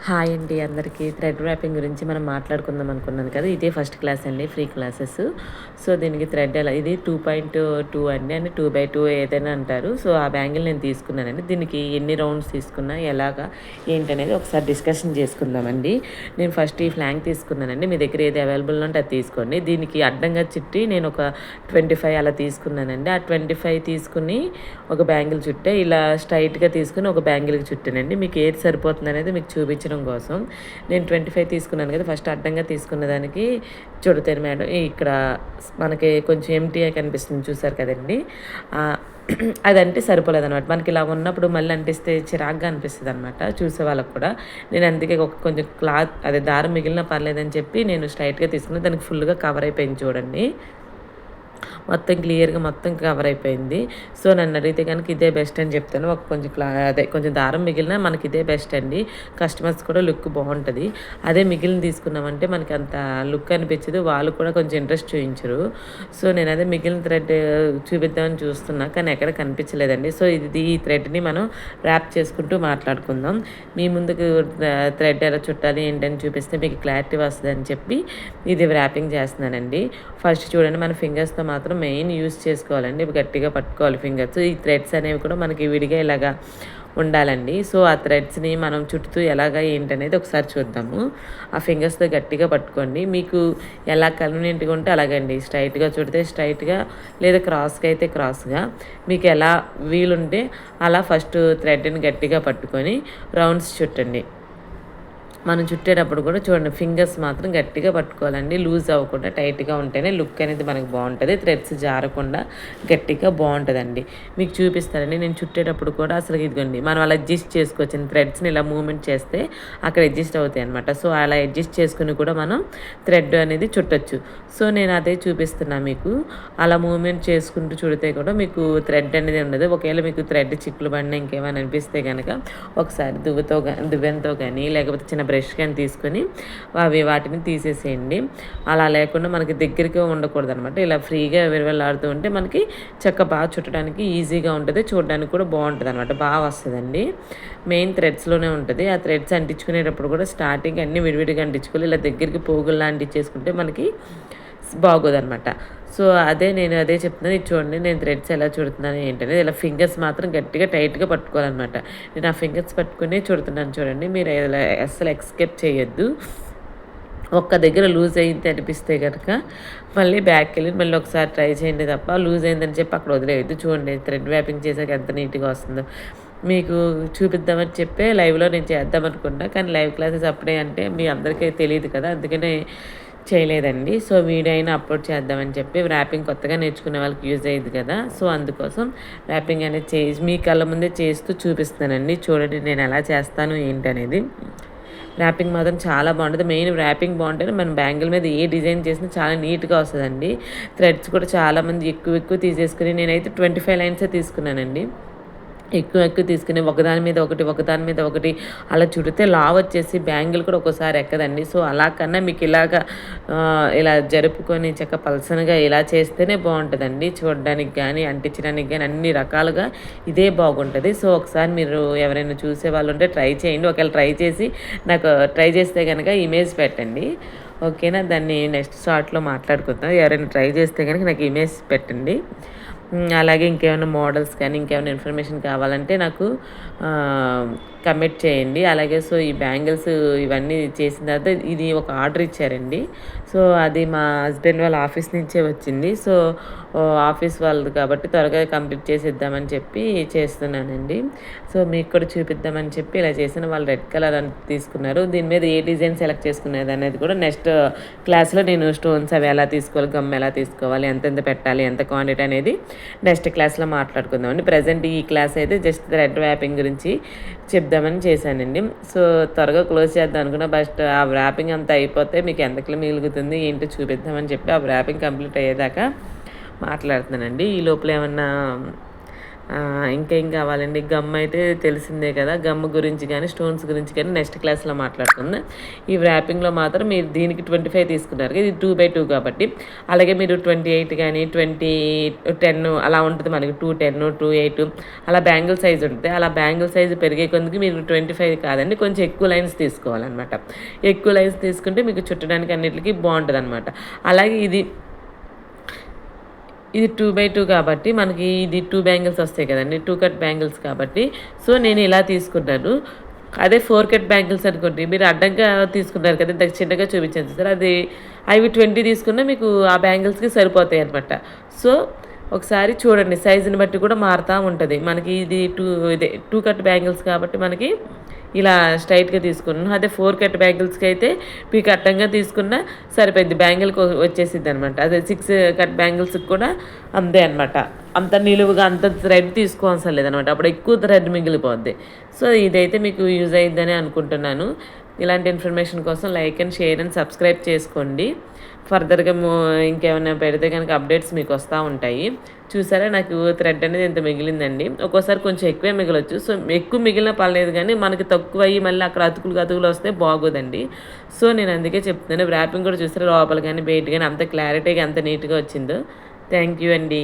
Hi అండి అందరికీ. Thread wrapping గురించి మనం మాట్లాడుకుందాం అనుకున్నాను కదా. ఇదే ఫస్ట్ క్లాస్ అండి, ఫ్రీ క్లాసెస్. సో దీనికి థ్రెడ్ ఎలా, ఇది 2.2 అండి, అంటే 2/2 ఏదైనా అంటారు. సో ఆ బ్యాంగిల్ నేను తీసుకున్నానండి. దీనికి ఎన్ని రౌండ్స్ తీసుకున్నా, ఎలాగా ఏంటనేది ఒకసారి డిస్కషన్ చేసుకుందామండి. నేను ఫస్ట్ ఈ ఫ్లాంక్ తీసుకున్నానండి. మీ దగ్గర ఏది అవైలబుల్ ఉంటే అది తీసుకోండి. దీనికి అడ్డంగా చుట్టి నేను ఒక 25 అలా తీసుకున్నానండి. ఆ 25 తీసుకుని ఒక బ్యాంగిల్ చుట్టే, ఇలా స్ట్రైట్గా తీసుకుని ఒక బ్యాంగిల్కి చుట్టానండి. మీకు ఏది సరిపోతుంది అనేది మీకు చూపించడం కోసం నేను 25 తీసుకున్నాను కదా. ఫస్ట్ అడ్డంగా తీసుకున్న దానికి చూడతాను మేడం, ఇక్కడ మనకి కొంచెం ఎంటీగా కనిపిస్తుంది చూసారు కదండి. అదంటే సరిపోలేదు అనమాట. మనకి ఇలా ఉన్నప్పుడు మళ్ళీ అంటిస్తే చిరాగ్గా అనిపిస్తుంది అనమాట చూసే వాళ్ళకి కూడా. నేను అందుకే ఒక కొంచెం క్లాత్ అదే దారం మిగిలిన పర్లేదని చెప్పి నేను స్ట్రైట్గా తీసుకుని దానికి ఫుల్గా కవర్ అయిపోయింది చూడండి. మొత్తం క్లియర్గా మొత్తం కవర్ అయిపోయింది. సో నన్ను అడిగితే కనుక ఇదే బెస్ట్ అని చెప్తాను. ఒక కొంచెం అదే కొంచెం దారం మిగిలిన మనకి ఇదే బెస్ట్ అండి. కస్టమర్స్ కూడా లుక్ బాగుంటుంది. అదే మిగిలిన తీసుకున్నామంటే మనకి అంత లుక్ అనిపించదు, వాళ్ళు కూడా కొంచెం ఇంట్రెస్ట్ చూపించరు. సో నేను అదే మిగిలిన థ్రెడ్ చూపిద్దామని చూస్తున్నా, కానీ ఎక్కడ కనిపించలేదండి. సో ఈ థ్రెడ్ని మనం ర్యాప్ చేసుకుంటూ మాట్లాడుకుందాం. మీ ముందుకు థ్రెడ్ ఎలా చుట్టాలి ఏంటని చూపిస్తే మీకు క్లారిటీ వస్తుంది అని చెప్పి ఇది ర్యాపింగ్ చేస్తున్నానండి. ఫస్ట్ చూడండి, మన ఫింగర్స్తో మాత్రం మెయిన్ యూస్ చేసుకోవాలండి. గట్టిగా పట్టుకోవాలి ఫింగర్స్. ఈ థ్రెడ్స్ అనేవి కూడా మనకి విడిగా ఇలాగా ఉండాలండి. సో ఆ థ్రెడ్స్ని మనం చుట్టూ ఎలాగా ఏంటనేది ఒకసారి చూద్దాము. ఆ ఫింగర్స్తో గట్టిగా పట్టుకోండి. మీకు ఎలా కన్వీనియంట్గా ఉంటే అలాగండి. స్ట్రైట్గా చుడితే స్ట్రైట్గా, లేదా క్రాస్గా అయితే క్రాస్గా, మీకు ఎలా వీలుంటే అలా ఫస్ట్ థ్రెడ్ని గట్టిగా పట్టుకొని రౌండ్స్ చుట్టండి. మనం చుట్టేటప్పుడు కూడా చూడండి, ఫింగర్స్ మాత్రం గట్టిగా పట్టుకోవాలండి. లూజ్ అవ్వకుండా టైట్గా ఉంటేనే లుక్ అనేది మనకు బాగుంటుంది. థ్రెడ్స్ జారకుండా గట్టిగా బాగుంటుందండి. మీకు చూపిస్తానండి. నేను చుట్టేటప్పుడు కూడా అసలు ఇదిగోండి, మనం అలా అడ్జస్ట్ చేసుకోవచ్చు. థ్రెడ్స్ని ఇలా మూవ్మెంట్ చేస్తే అక్కడ అడ్జస్ట్ అవుతాయి అనమాట. సో అలా అడ్జస్ట్ చేసుకుని కూడా మనం థ్రెడ్ అనేది చుట్టచ్చు. సో నేను అదే చూపిస్తున్నా మీకు. అలా మూవ్మెంట్ చేసుకుంటూ చుడితే కూడా మీకు థ్రెడ్ అనేది ఉండదు. ఒకవేళ మీకు థ్రెడ్ చిక్కులు పడినా ఇంకేమైనా అనిపిస్తే కనుక ఒకసారి దువ్వెనతో కానీ లేకపోతే చిన్న బ్రష్ కానీ తీసుకొని వాటిని తీసేసేయండి. అలా లేకుండా మనకి దగ్గరికి ఉండకూడదు అనమాట. ఇలా ఫ్రీగా విరవెల్లాడుతూ ఉంటే మనకి బాగా చుట్టడానికి ఈజీగా ఉంటుంది, చూడడానికి కూడా బాగుంటుంది అనమాట. బాగా వస్తుందండి. మెయిన్ థ్రెడ్స్లోనే ఉంటుంది. ఆ థ్రెడ్స్ అంటించుకునేటప్పుడు కూడా స్టార్టింగ్ అన్నీ విడివిడిగా అంటించుకోవాలి. ఇలా దగ్గరికి పోగుల్లా అంటించేసుకుంటే మనకి బాగోదనమాట. సో నేను అదే చెప్తున్నాను. ఇది చూడండి, నేను థ్రెడ్స్ ఎలా చుడుతున్నాను ఏంటనేది. ఇలా ఫింగర్స్ మాత్రం గట్టిగా టైట్గా పట్టుకోవాలన్నమాట. నేను ఆ ఫింగర్స్ పట్టుకుని చుడుతున్నాను చూడండి. మీరు అస్సలు ఎక్స్కేప్ చేయొద్దు. ఒక్క దగ్గర లూజ్ అయింది అనిపిస్తే కనుక మళ్ళీ బ్యాక్కి వెళ్ళి మళ్ళీ ఒకసారి ట్రై చేయండి తప్ప లూజ్ అయిందని చెప్పి అక్కడ వదిలేయద్దు. చూడండి థ్రెడ్ వ్యాపింగ్ చేసాక ఎంత నీట్గా వస్తుందో. మీకు చూపిద్దామని చెప్పే లైవ్లో నేను చేద్దాం అనుకున్నా, కానీ లైవ్ క్లాసెస్ అప్పుడే అంటే మీ అందరికీ తెలియదు కదా, అందుకనే చేయలేదండి. సో వీడియో అయినా అప్లోడ్ చేద్దామని చెప్పి, ర్యాపింగ్ కొత్తగా నేర్చుకునే వాళ్ళకి యూజ్ అయ్యింది కదా, సో అందుకోసం ర్యాపింగ్ అనేది చేసి మీ కళ్ళ ముందే చేస్తూ చూపిస్తానండి. చూడండి నేను ఎలా చేస్తాను ఏంటనేది. ర్యాపింగ్ మాత్రం చాలా బాగుంటుంది. మెయిన్ ర్యాపింగ్ బాగుంటేనే మనం బ్యాంగిల్ మీద ఏ డిజైన్ చేసినా చాలా నీట్గా వస్తుందండి. థ్రెడ్స్ కూడా చాలామంది ఎక్కువ తీసేసుకుని, నేనైతే 25 లైన్సే తీసుకున్నానండి. ఎక్కువ తీసుకుని ఒకదాని మీద ఒకటి అలా చుడితే లావ్ వచ్చేసి బ్యాంగిల్ కూడా ఒక్కోసారి ఎక్కదండి. సో అలా కన్నా మీకు ఇలా జరుపుకొని పలసనగా ఇలా చేస్తేనే బాగుంటుందండి. చూడడానికి కానీ అంటించడానికి కానీ అన్ని రకాలుగా ఇదే బాగుంటుంది. సో ఒకసారి మీరు ఎవరైనా చూసే వాళ్ళు ఉంటే ట్రై చేయండి. ఒకవేళ ట్రై చేస్తే కనుక ఇమేజ్ పెట్టండి, ఓకేనా. దాన్ని నెక్స్ట్ షార్ట్లో మాట్లాడుకుందాం. ఎవరైనా ట్రై చేస్తే కనుక నాకు ఇమేజ్ పెట్టండి. అలాగే ఇంకేమైనా మోడల్స్ కానీ ఇంకేమైనా ఇన్ఫర్మేషన్ కావాలంటే నాకు కమెంట్ చేయండి. అలాగే సో ఈ బ్యాంగిల్స్ ఇవన్నీ చేసిన తర్వాత ఇది ఒక ఆర్డర్ ఇచ్చారండి. సో అది మా హస్బెండ్ వాళ్ళ ఆఫీస్ నుంచే వచ్చింది. సో ఆఫీస్ వాళ్ళది కాబట్టి త్వరగా కంప్లీట్ చేసి ఇద్దామని చెప్పి చేస్తున్నానండి. సో మీకు కూడా చూపిద్దామని చెప్పి ఇలా చేసిన వాళ్ళు రెడ్ కలర్ అని తీసుకున్నారు. దీని మీద ఏ డిజైన్ సెలెక్ట్ చేసుకునేది అనేది కూడా నెక్స్ట్ క్లాస్లో నేను స్టోన్స్ అవి ఎలా తీసుకోవాలి, గమ్ ఎలా తీసుకోవాలి, ఎంతెంత పెట్టాలి, ఎంత క్వాంటిటీ అనేది నెక్స్ట్ క్లాస్లో మాట్లాడుకుందామండి. ప్రజెంట్ ఈ క్లాస్ అయితే జస్ట్ థ్రెడ్ వ్యాపింగ్ గురించి చెప్దామని చేశానండి. సో త్వరగా క్లోజ్ చేద్దాం అనుకున్నా, బట్ ఆ ర్యాపింగ్ అంతా అయిపోతే మీకు ఎంతకి మిగులుతుంది ఏంటో చూపిద్దామని చెప్పి ఆ ర్యాపింగ్ కంప్లీట్ అయ్యేదాకా మాట్లాడుతున్నానండి. ఈ లోపల ఏమన్నా ఇంకా ఏం కావాలండి, గమ్ అయితే తెలిసిందే కదా. గమ్ గురించి కానీ స్టోన్స్ గురించి కానీ నెక్స్ట్ క్లాస్లో మాట్లాడుకుందాం. ఈ ర్యాపింగ్లో మాత్రం మీరు దీనికి 25 తీసుకున్నారు, ఇది 2/2 కాబట్టి. అలాగే మీరు 28 కానీ 10 అలా ఉంటుంది మనకి, 210 28 అలా బ్యాంగిల్ సైజ్ ఉంటుంది. అలా బ్యాంగిల్ సైజు పెరిగే కొద్దికి మీరు 25 కాదండి, కొంచెం ఎక్కువ లైన్స్ తీసుకోవాలన్నమాట. ఎక్కువ లైన్స్ తీసుకుంటే మీకు చుట్టడానికి అన్నిటికీ బాగుంటుంది అనమాట. అలాగే ఇది 2/2 కాబట్టి మనకి ఇది 2 బ్యాంగిల్స్ వస్తాయి కదండి, 2 కట్ బ్యాంగిల్స్ కాబట్టి. సో నేను ఇలా తీసుకున్నాను. అదే 4 కట్ బ్యాంగిల్స్ అనుకోండి, మీరు అడ్డంగా తీసుకున్నారు కదా, ఇంతకు చిన్నగా చూపించాను సార్, అది అవి 20 తీసుకున్నా మీకు ఆ బ్యాంగిల్స్కి సరిపోతాయి అనమాట. సో ఒకసారి చూడండి, సైజుని బట్టి కూడా మారుతూ ఉంటుంది. మనకి ఇది 2 కట్ బ్యాంగిల్స్ కాబట్టి మనకి ఇలా స్ట్రైట్గా తీసుకున్నాను. అదే 4 కట్ బ్యాంగిల్స్కి అయితే మీకు అడ్డంగా తీసుకున్నా సరిపోయింది, బ్యాంగిల్కి వచ్చేసిద్ది అనమాట. అదే 6 కట్ బ్యాంగిల్స్కి కూడా అంతే అనమాట. అంత నిలువుగా అంత థ్రెడ్ తీసుకోవాల్సిన లేదనమాట, అప్పుడు ఎక్కువ థ్రెడ్ మిగిలిపోద్ది. సో ఇదైతే మీకు యూజ్ అయ్యిద్దని అనుకుంటున్నాను. ఇలాంటి ఇన్ఫర్మేషన్ కోసం like and share and subscribe చేసుకోండి. ఫర్దర్గా ఇంకేమైనా పెడితే కనుక అప్డేట్స్ మీకు వస్తూ ఉంటాయి. చూసారా, నాకు థ్రెడ్ అనేది ఇంత మిగిలిందండి. ఒక్కోసారి కొంచెం ఎక్కువే మిగలొచ్చు. సో ఎక్కువ మిగిలిన పర్లేదు, కానీ మనకి తక్కువ అయ్యి మళ్ళీ అక్కడ అతుకులు వస్తే బాగోదండి. సో నేను అందుకే చెప్తున్నాను. ర్యాపింగ్ కూడా చూసారా, లోపల కానీ బయట కానీ అంత క్లారిటీగా అంత నీట్గా వచ్చిందో. థ్యాంక్ యూ అండి.